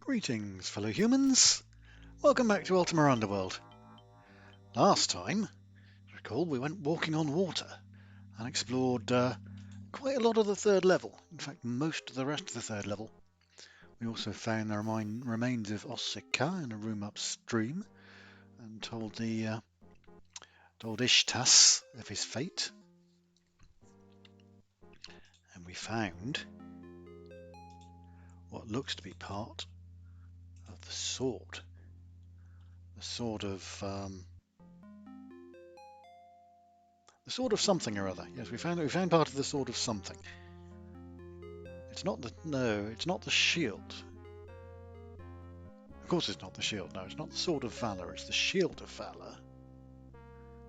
Greetings, fellow humans. Welcome back to Ultima Underworld. Last time, recall, we went walking on water and explored quite a lot of the third level. In fact, most of the rest of the third level. We also found the remains of Ossika in a room upstream and told Ishtas of his fate. And we found what looks to be part of the sword. The sword of something or other. Yes, we found part of the sword of something. It's not the shield. Of course it's not the shield. No, it's not the sword of valor. It's the shield of valor.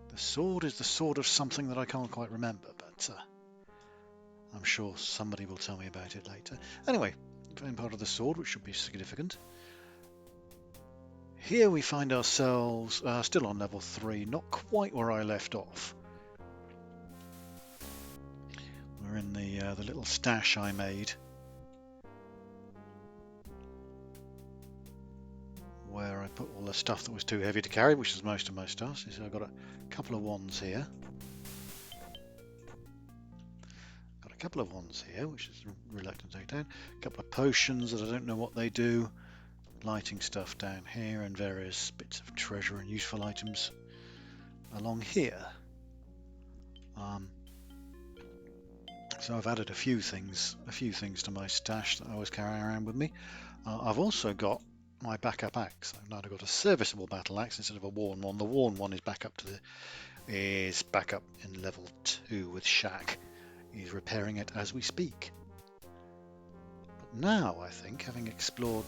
The sword is the sword of something that I can't quite remember, but I'm sure somebody will tell me about it later. Anyway, we found part of the sword, which should be significant. Here we find ourselves still on level 3, not quite where I left off. We're in the little stash I made, where I put all the stuff that was too heavy to carry, which is most of my stuff. So I've got a couple of wands here. Which is reluctant to take down. A couple of potions that I don't know what they do. Lighting stuff down here, and various bits of treasure and useful items along here. So I've added a few things to my stash that I was carrying around with me. I've also got my backup axe. I've now got a serviceable battle axe instead of a worn one. The worn one is back up in level 2 with Shaq. He's repairing it as we speak. But now I think, having explored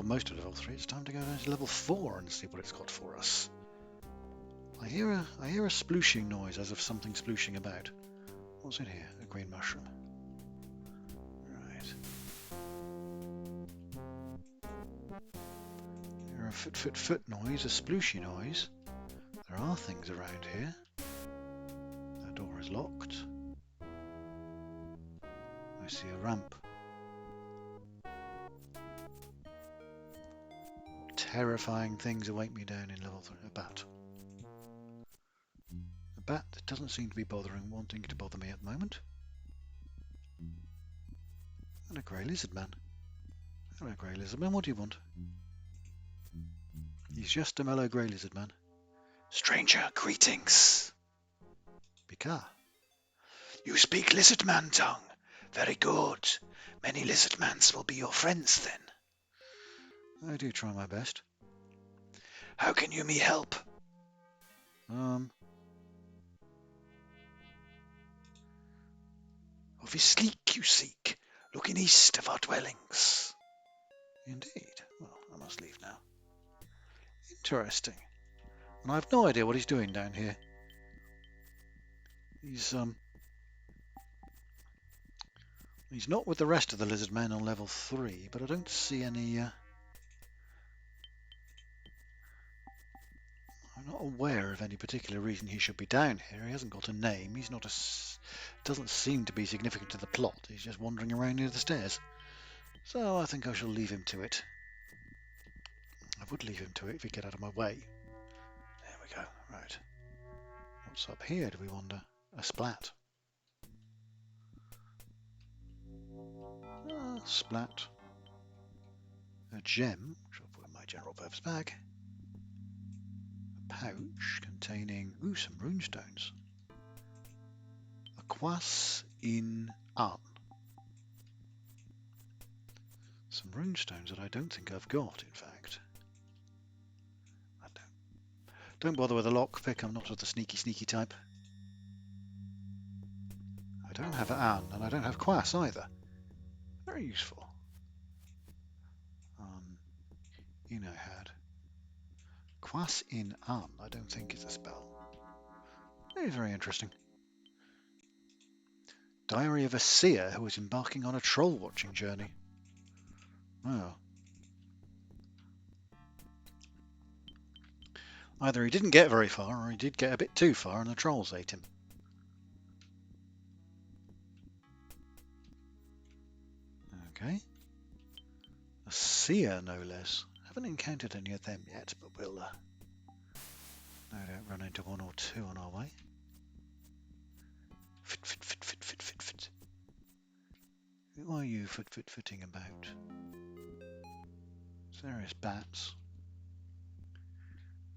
most of level 3, it's time to go down to level 4 and see what it's got for us. I hear a splooshing noise, as of something splooshing about. What's in here? A green mushroom. Right. I hear a foot noise, a splooshy noise. There are things around here. That door is locked. I see a ramp. Terrifying things await me down in level 3. A bat. A bat that doesn't seem to be wanting to bother me at the moment. And a grey lizard man. Hello, grey lizard man, what do you want? He's just a mellow grey lizard man. Stranger, greetings. Pika. You speak lizard man tongue. Very good. Many lizard mans will be your friends then. I do try my best. How can you me help? Of his sleek you seek, looking east of our dwellings. Indeed. Well, I must leave now. Interesting. And I have no idea what he's doing down here. He's not with the rest of the lizard men on level 3, but I don't see any... I'm not aware of any particular reason he should be down here. He hasn't got a name. He's not doesn't seem to be significant to the plot. He's just wandering around near the stairs. So I think I shall leave him to it. I would leave him to it if he'd get out of my way. There we go. Right. What's up here, do we wonder? A splat. Splat. A gem, which I'll put in my general purpose bag. A pouch containing, some runestones. A quas in an. Some runestones that I don't think I've got, in fact. Don't bother with a lockpick, I'm not of the sneaky type. I don't have an, and I don't have quas either. Very useful. had. Quas in an, I don't think is a spell. Very, very interesting. Diary of a seer who is embarking on a troll-watching journey. Oh. Either he didn't get very far, or he did get a bit too far and the trolls ate him. Okay. A seer, no less. Haven't encountered any of them yet, but we'll no doubt run into one or two on our way. Fit. Who are you fitting about? Serious bats.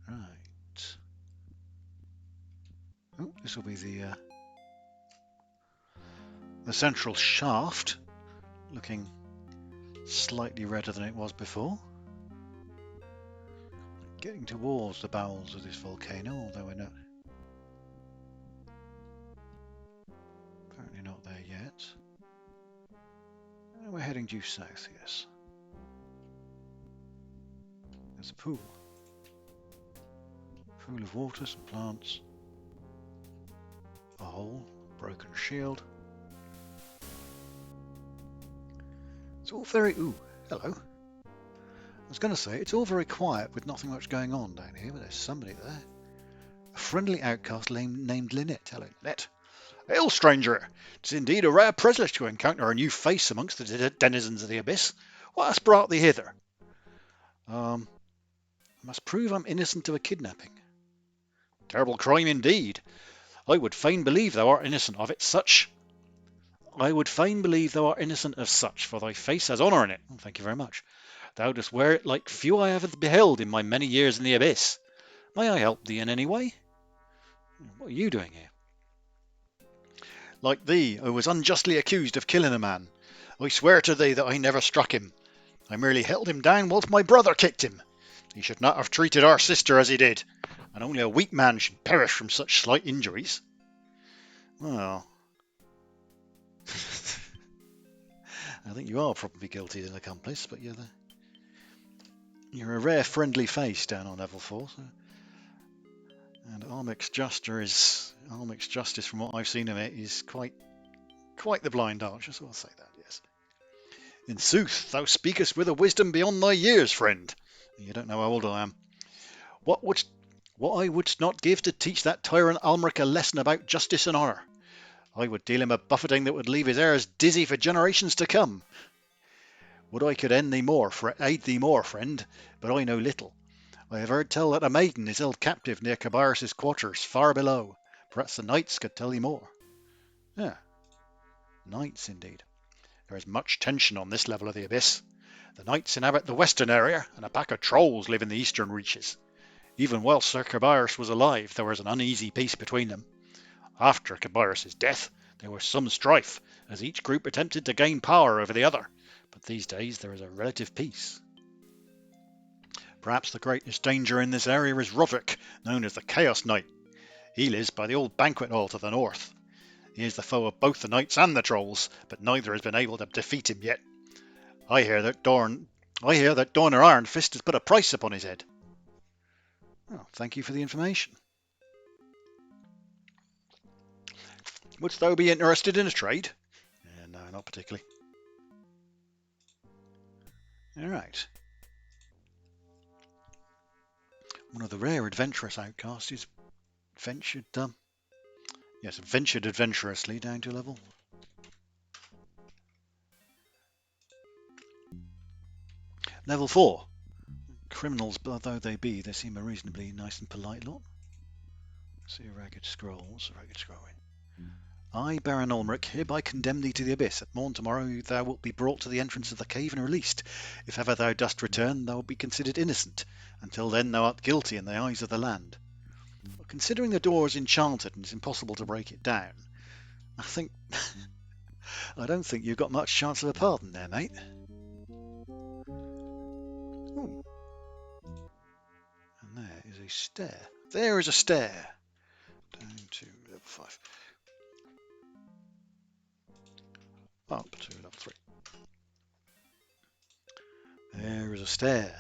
Right. Oh, this will be the central shaft, looking slightly redder than it was before. Getting towards the bowels of this volcano, although we're not apparently not there yet. And we're heading due south, yes. There's a pool. Pool of water, some plants. A hole, broken shield. It's all very... Ooh, hello. I was going to say, it's all very quiet with nothing much going on down here, but there's somebody there. A friendly outcast named Lynette. Hello, Lynette. Hail, stranger. It's indeed a rare privilege to encounter a new face amongst the denizens of the abyss. What has brought thee hither? I must prove I'm innocent of a kidnapping. Terrible crime indeed. I would fain believe thou art innocent of it, such. I would fain believe thou art innocent of such, for thy face has honour in it. Oh, thank you very much. Thou dost wear it like few I have beheld in my many years in the abyss. May I help thee in any way? What are you doing here? Like thee, I was unjustly accused of killing a man. I swear to thee that I never struck him. I merely held him down whilst my brother kicked him. He should not have treated our sister as he did, and only a weak man should perish from such slight injuries. Well, I think you are probably guilty as an accomplice, but you're a rare friendly face down on level 4. So. And Almec's justice, from what I've seen of it, is quite the blind archer, so I'll say that, yes. In sooth, thou speakest with a wisdom beyond thy years, friend. You don't know how old I am. What I would not give to teach that tyrant Almeric a lesson about justice and honour. I would deal him a buffeting that would leave his heirs dizzy for generations to come. Would I could aid thee more, friend, but I know little. I have heard tell that a maiden is held captive near Cabarrus' quarters, far below. Perhaps the knights could tell thee more. Ah, knights indeed. There is much tension on this level of the abyss. The knights inhabit the western area, and a pack of trolls live in the eastern reaches. Even while Sir Cabarrus was alive, there was an uneasy peace between them. After Cabarrus' death, there was some strife, as each group attempted to gain power over the other. But these days there is a relative peace. Perhaps the greatest danger in this area is Roderick, known as the Chaos Knight. He lives by the old banquet hall to the north. He is the foe of both the knights and the trolls, but neither has been able to defeat him yet. I hear that Dorner Ironfist has put a price upon his head. Oh, thank you for the information. Wouldst thou be interested in a trade? No, not particularly. All right. One of the rare adventurous outcasts is ventured adventurously down to level. Level 4. Criminals, though they be, they seem a reasonably nice and polite lot. See a ragged scroll. What's a ragged scroll? I, Baron Ulmeric, hereby condemn thee to the abyss. At morn tomorrow thou wilt be brought to the entrance of the cave and released. If ever thou dost return, thou wilt be considered innocent. Until then thou art guilty in the eyes of the land. But considering the door is enchanted and it's impossible to break it down, I don't think you've got much chance of a pardon there, mate. Ooh. And there is a stair. There is a stair. Down to level 5. Up to level 3. There is a stair,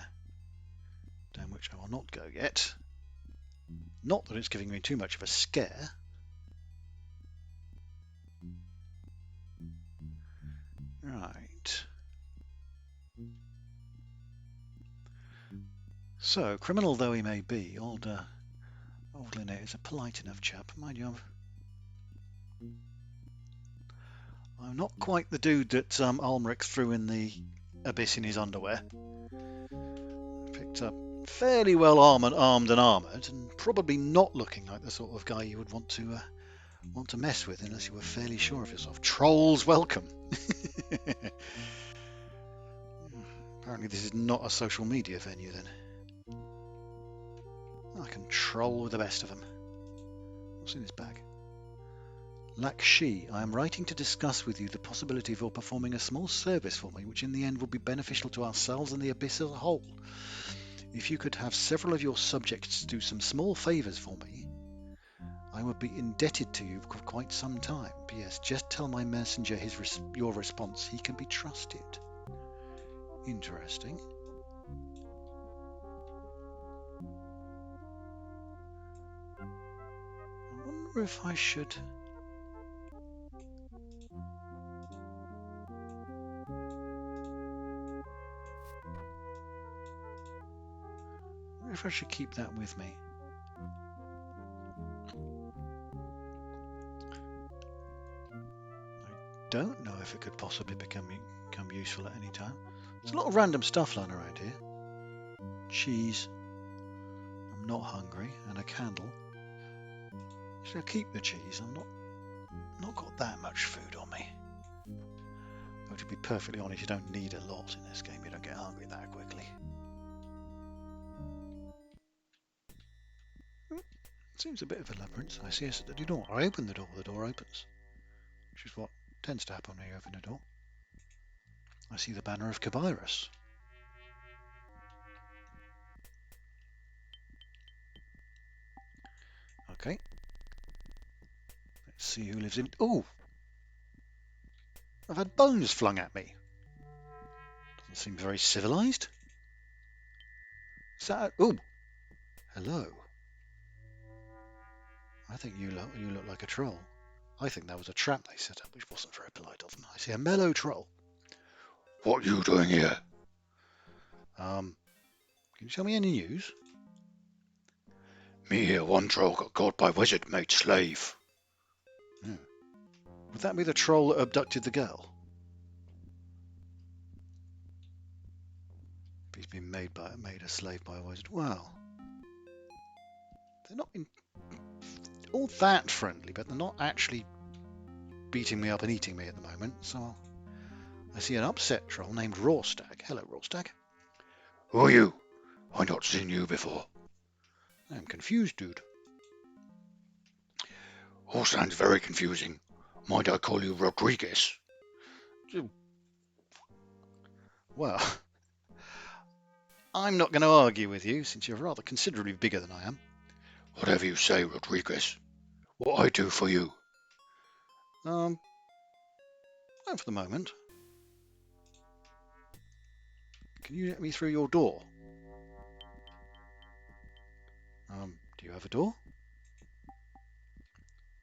down which I will not go yet. Not that it's giving me too much of a scare. Right. So, criminal though he may be, old Lynette is a polite enough chap. Mind you, I'm not quite the dude that Ulmeric threw in the abyss in his underwear. But fairly well armed and armoured, and probably not looking like the sort of guy you would want to mess with unless you were fairly sure of yourself. Trolls welcome. Apparently this is not a social media venue then. I can troll with the best of them. What's in this bag? Lakshi, I am writing to discuss with you the possibility of your performing a small service for me, which in the end will be beneficial to ourselves and the Abyss as a whole. If you could have several of your subjects do some small favours for me, I would be indebted to you for quite some time. P.S. Just tell my messenger your response. He can be trusted. Interesting. I wonder if I should... I should keep that with me. I don't know if it could possibly become useful at any time. There's a lot of random stuff lying around here. Cheese. I'm not hungry, and a candle. Should I keep the cheese? I'm not got that much food on me. But to be perfectly honest, you don't need a lot in this game. You don't get hungry that quickly. Seems a bit of a labyrinth. I see us at the door. I open the door opens. Which is what tends to happen when you open a door. I see the banner of Kabyrus. Okay. Let's see who lives in... Oh! I've had bones flung at me. Doesn't seem very civilised. Is that... Oh! Hello. I think you look like a troll. I think that was a trap they set up, which wasn't very polite of them. I see a mellow troll. What are you doing here? Can you tell me any news? Me here, one troll got caught by wizard, made slave. Yeah. Would that be the troll that abducted the girl? He's been made a slave by a wizard. Well, they're not all that friendly, but they're not actually beating me up and eating me at the moment. So I see an upset troll named Rawstag. Hello, Rawstag. Who are you? I've not seen you before. I'm confused, dude. All sounds very confusing. Might I call you Rodriguez? Well, I'm not going to argue with you, since you're rather considerably bigger than I am. Whatever you say, Rodriguez. What I do for you? Not for the moment. Can you let me through your door? Do you have a door?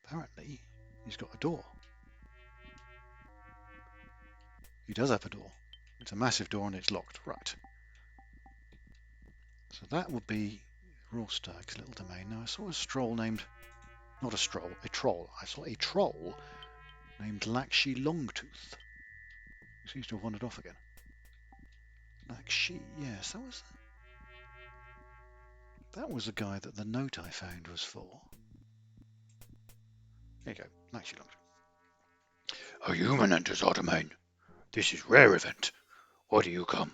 Apparently, he's got a door. He does have a door. It's a massive door and it's locked. Right. So that would be Rawstag's little domain. Now I saw a troll named... Not a stroll, a troll. I saw a troll named Lakshi Longtooth. He seems to have wandered off again. Lakshi, yes, that was the guy that the note I found was for. There you go, Lakshi Longtooth. A human enters our domain. This is rare event. Why do you come?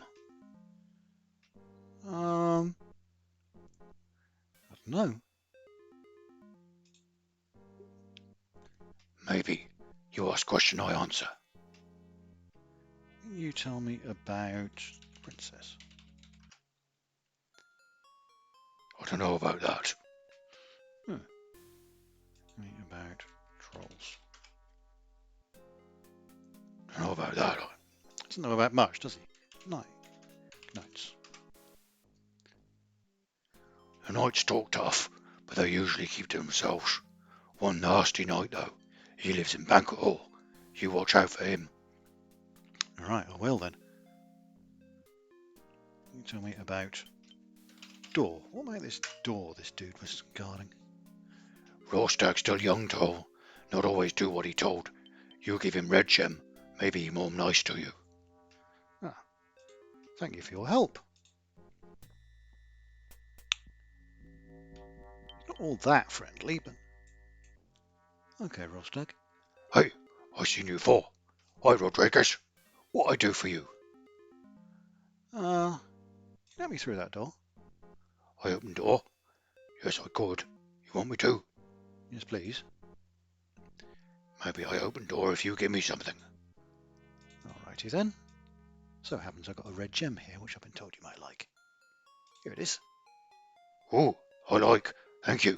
I don't know. Maybe. You ask question, I answer. You tell me about the princess. I don't know about that. Tell me about trolls. I don't know about that. Doesn't know about much, does he? Knights. The knights talk tough, but they usually keep to themselves. One nasty knight, though. He lives in Banquet Hall. You watch out for him. Alright, I will then. You tell me about door. What about this door this dude was guarding? Rawstag's still young, Toll. Not always do what he told. You give him red gem. Maybe he more nice to you. Thank you for your help. Not all that friendly, but... Okay, Rostag. Hey, I seen you before. Hi, Rodriguez. What I do for you? Let me through that door. I open door. Yes, I could. You want me to? Yes, please. Maybe I open door if you give me something. Alrighty then. So happens I've got a red gem here, which I've been told you might like. Here it is. Oh, I like. Thank you.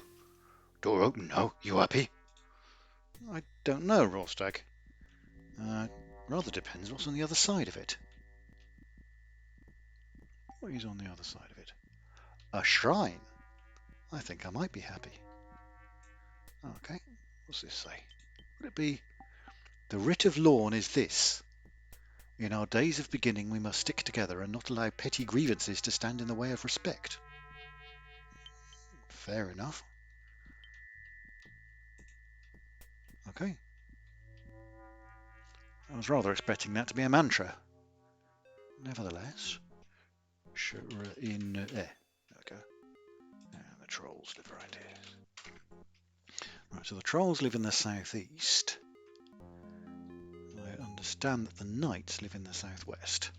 Door open now. You happy? I don't know, Rostag. Rather depends what's on the other side of it. What is on the other side of it? A shrine. I think I might be happy. Okay, what's this say? Would it be... The writ of Lorne is this. In our days of beginning we must stick together and not allow petty grievances to stand in the way of respect. Fair enough. Okay. I was rather expecting that to be a mantra. Nevertheless, there we go. And the trolls live around here. Right, so the trolls live in the southeast. I understand that the knights live in the southwest.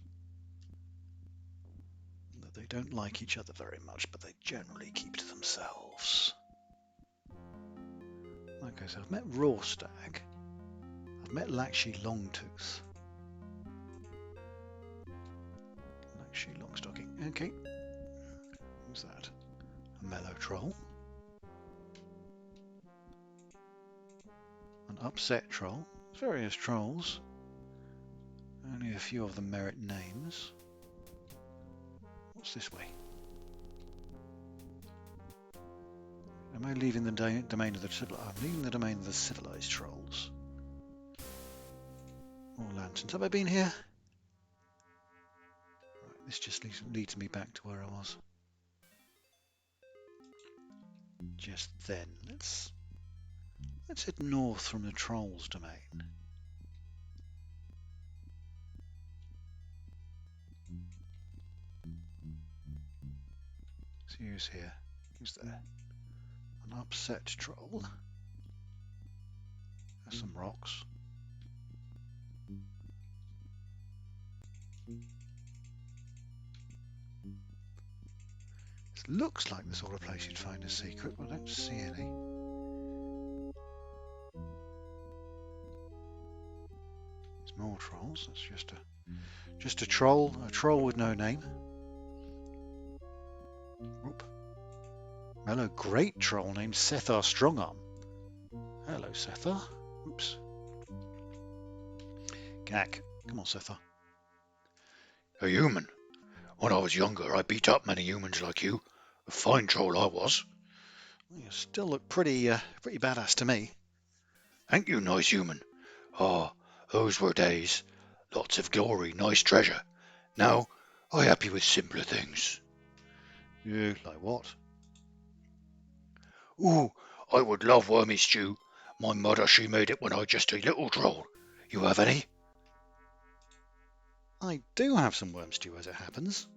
That they don't like each other very much, but they generally keep to themselves. Okay, so I've met Rawstag. I've met Lakshi Longtooth. Lakshi Longstocking. Okay. Who's that? A mellow troll. An upset troll. Various trolls. Only a few of them merit names. What's this way? Am I leaving the domain of the I'm leaving the domain of the civilized trolls. More lanterns. Have I been here? Right, this just leads me back to where I was just then. Let's head north from the trolls' domain. See who's here. Who's there? An upset troll. There's some rocks. This looks like the sort of place you'd find a secret, but I don't see any. There's more trolls. That's just a troll with no name. Oop. Hello, great troll named Sethar Strongarm. Hello, Sethar. Oops. Gak. Come on, Sethar. A human. When I was younger, I beat up many humans like you. A fine troll I was. You still look pretty badass to me. Thank you, nice human. Ah, those were days. Lots of glory, nice treasure. Now, I happy with simpler things. You like what? Ooh, I would love wormy stew. My mother, she made it when I just a little troll. You have any? I do have some worm stew, as it happens.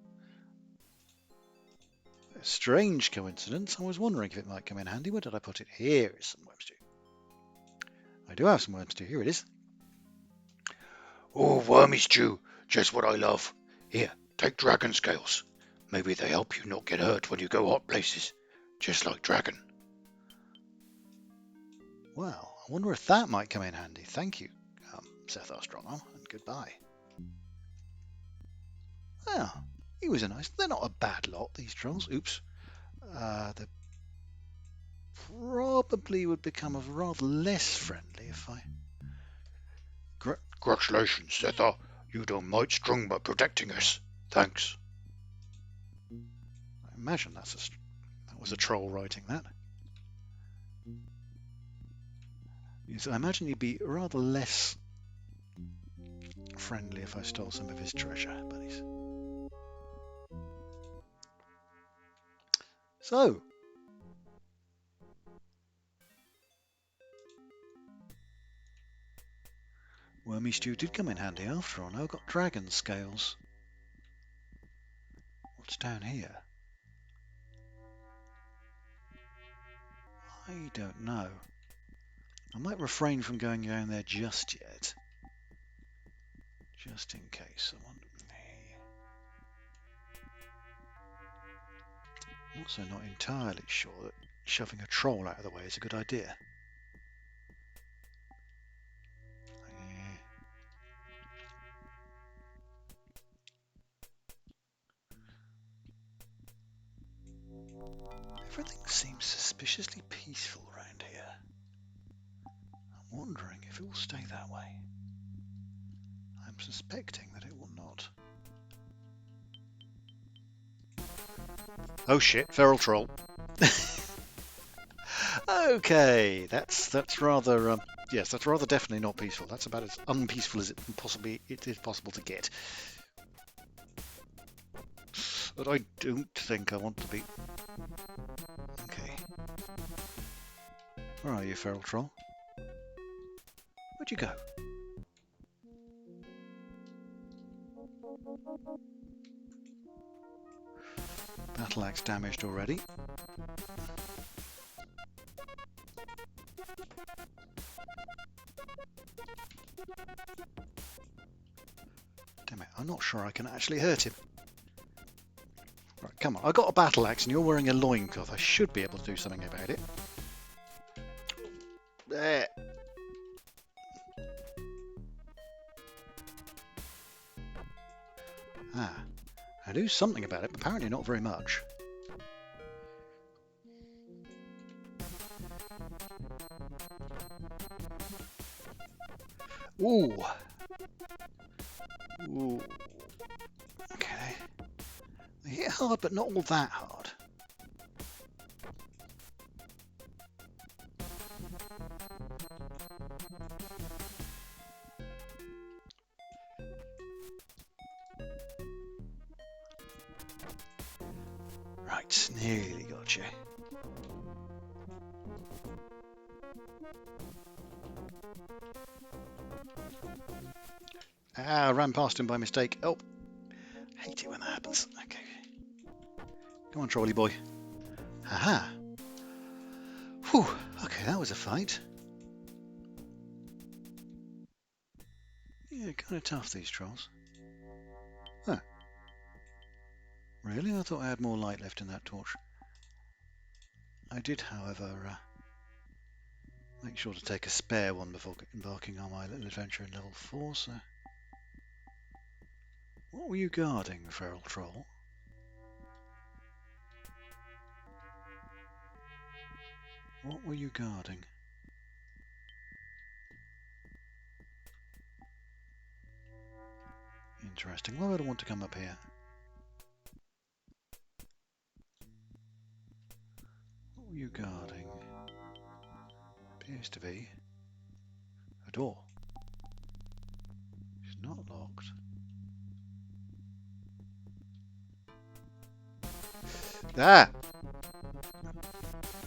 A strange coincidence. I was wondering if it might come in handy. Where did I put it? Here is some worm stew. I do have some worm stew. Here it is. Oh, wormy stew, just what I love. Here, take dragon scales. Maybe they help you not get hurt when you go hot places, just like dragon. Well, I wonder if that might come in handy. Thank you, Sethar Strongarm, and goodbye. Well, he was a nice... They're not a bad lot, these trolls. Oops. They probably would become rather less friendly if I... Congratulations, Sethar. You done might strong by protecting us. Thanks. I imagine that was a troll writing that. Yes, I imagine he'd be rather less friendly if I stole some of his treasure, but he's... So, wormy stew did come in handy after all. Now I've got dragon scales. What's down here? I don't know. I might refrain from going down there just yet. Just in case someone... I'm also not entirely sure that shoving a troll out of the way is a good idea. Everything seems suspiciously peaceful around here. I'm wondering if it will stay that way. I'm suspecting that it will not. Oh shit, feral troll. Okay, that's rather yes, that's rather definitely not peaceful. That's about as unpeaceful as it is possible to get. But I don't think I want to be. Okay. Where are you, feral troll? Where'd you go? Battle axe damaged already. Damn it, I'm not sure I can actually hurt him. Right, come on, I got a battle axe and you're wearing a loincloth. I should be able to do something about it. There. Ah, I do something about it, but apparently not very much. Ooh. Ooh. Okay. They hit hard, but not all that hard. Right, nearly got you. Ah, I ran past him by mistake. Oh, hate it when that happens. Okay. Come on, trolley boy. Haha. Whew. Okay, that was a fight. Yeah, kind of tough, these trolls. Huh. Really? I thought I had more light left in that torch. I did, however, make sure to take a spare one before embarking on my little adventure in level 4, so... What were you guarding, feral troll? What were you guarding? Interesting. Why would I want to come up here? What were you guarding? Appears to be a door. It's not locked. Ah!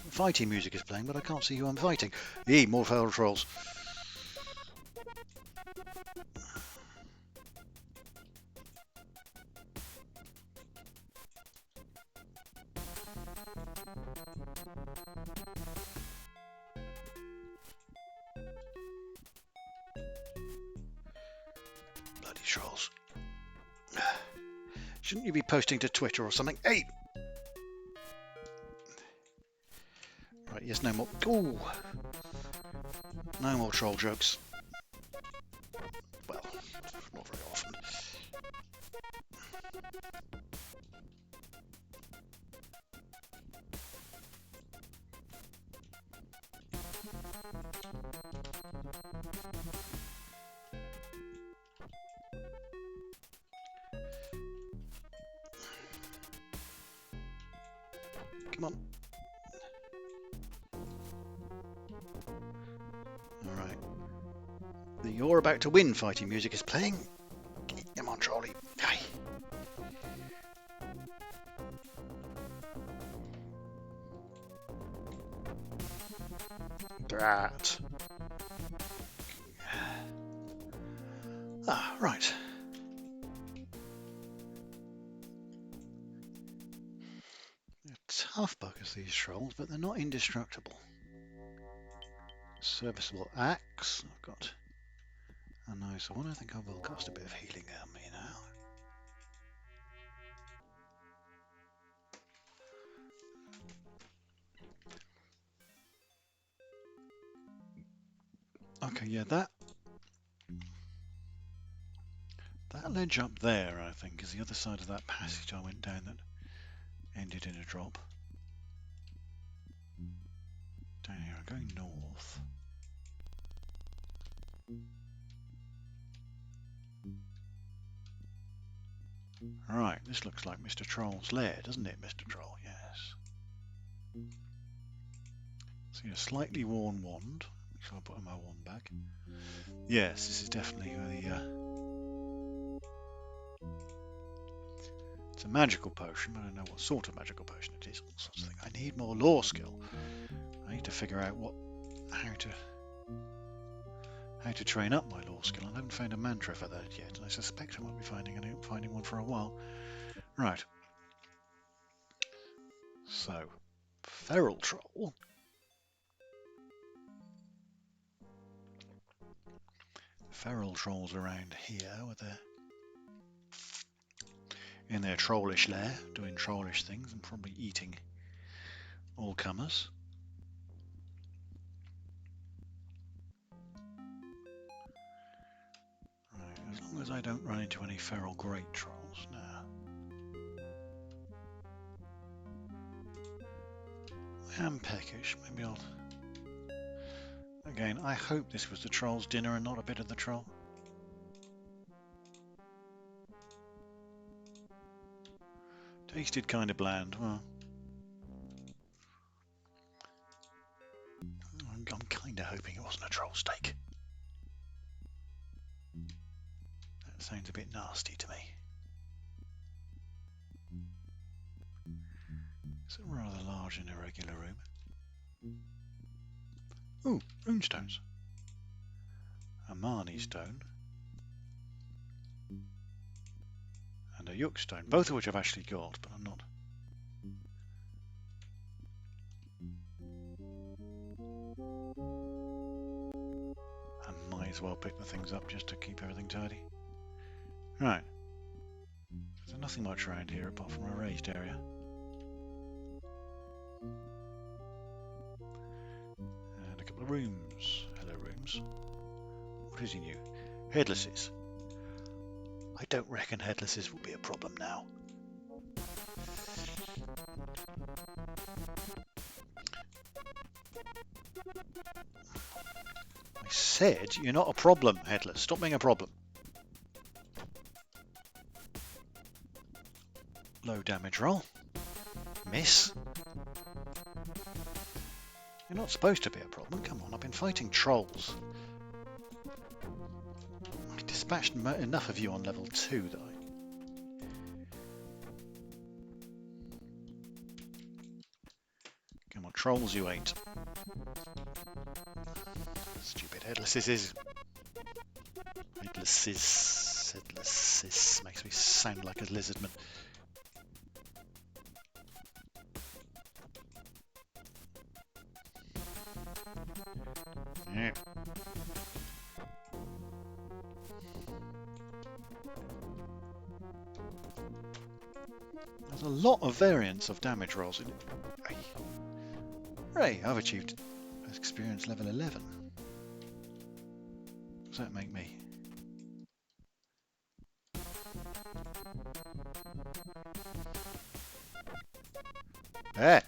Fighting music is playing, but I can't see who I'm fighting. Yee, more feral trolls. Bloody trolls. Shouldn't you be posting to Twitter or something? Hey! Right, yes, no more. Ooh! No more troll jokes. Well, not very often. Come on. Alright. The You're about to win fighting music is playing. Come on, trolley. Aye. That. Ah, right. They're tough buggers, these trolls, but they're not indestructible. serviceable axe. I've got a nice one. I think I will cast a bit of healing on me now. Okay, yeah, that ledge up there, I think, is the other side of that passage I went down that ended in a drop. Down here, I'm going north. Right, this looks like Mr. Troll's lair, doesn't it, Mr. Troll? Yes. See a slightly worn wand, which I'll put in my wand bag. Yes, this is definitely the... It's a magical potion, but I don't know what sort of magical potion it is. All sorts of things. I need more lore skill. I need to figure out how to train up my lore skill. I haven't found a mantra for that yet, and I suspect I won't be finding one for a while. Right. So, feral troll. Feral trolls around here with in their trollish lair, doing trollish things and probably eating all comers. Right, as long as I don't run into any feral great trolls now. I am peckish, maybe I'll... Again, I hope this was the troll's dinner and not a bit of the troll. Tasted kind of bland. Well, I'm kind of hoping it wasn't a troll steak. That sounds a bit nasty to me. It's a rather large and irregular room. Ooh, runestones. A Marnie stone. And a Yuk stone, both of which I've actually got, but I'm not. I might as well pick the things up just to keep everything tidy. Right. There's nothing much around here apart from a raised area. And a couple of rooms. Hello, rooms. What is he new? Headlesses. I don't reckon headlesses will be a problem now. I said you're not a problem, headless. Stop being a problem. Low damage roll. Miss. You're not supposed to be a problem. Come on, I've been fighting trolls. I dispatched enough of you on level 2 that Come on, trolls you ain't. Stupid headlesses. Headlesses makes me sound like a lizardman. Yeah. There's a lot of variance of damage rolls in it. Hooray, I've achieved experience level 11. What does that make me? There!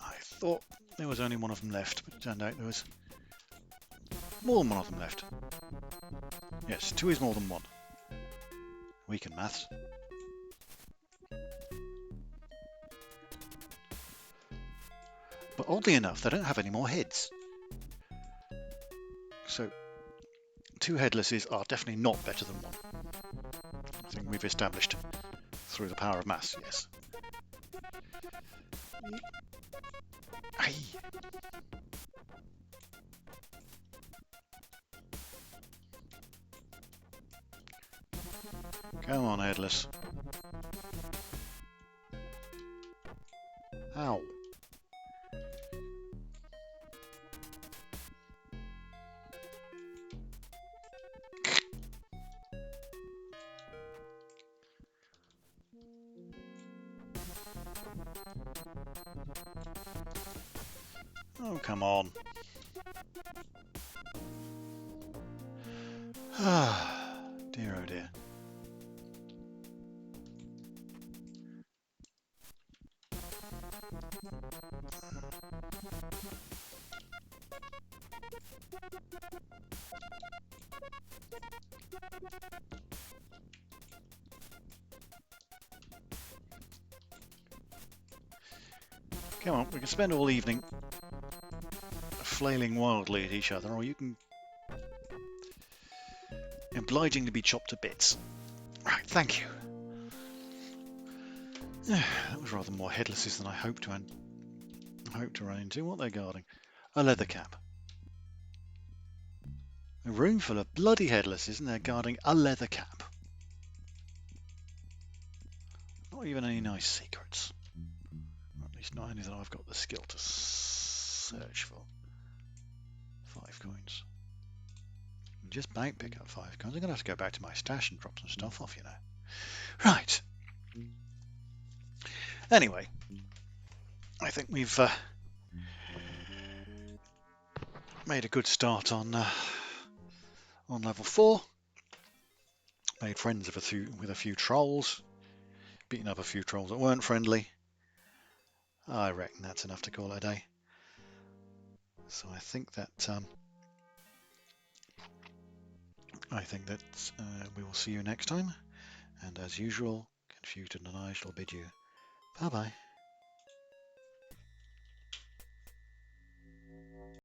I thought there was only one of them left, but it turned out there was more than one of them left. Yes, 2 is more than 1. Weak in maths. But oddly enough, they don't have any more heads. So, 2 headlesses are definitely not better than 1. I think we've established through the power of maths, yes. Aye. Come on, headless. Ow. Oh, come on. Ah, dear, oh dear. Come on, we can spend all evening flailing wildly at each other, or you can obligingly be chopped to bits. Right, thank you. That was rather more headlesses than I hoped to run into. What they're guarding? A leather cap. A room full of bloody headlesses, and they're guarding a leather cap. Not even any nice secrets. Or at least not any that I've got the skill to search for. 5 coins. Just about pick up 5 coins. I'm going to have to go back to my stash and drop some stuff off, you know. Right. Anyway, I think we've made a good start on level 4. Made friends with a few trolls. Beaten up a few trolls that weren't friendly. I reckon that's enough to call it a day. So I think that we will see you next time. And as usual, Confuted and I shall bid you bye bye.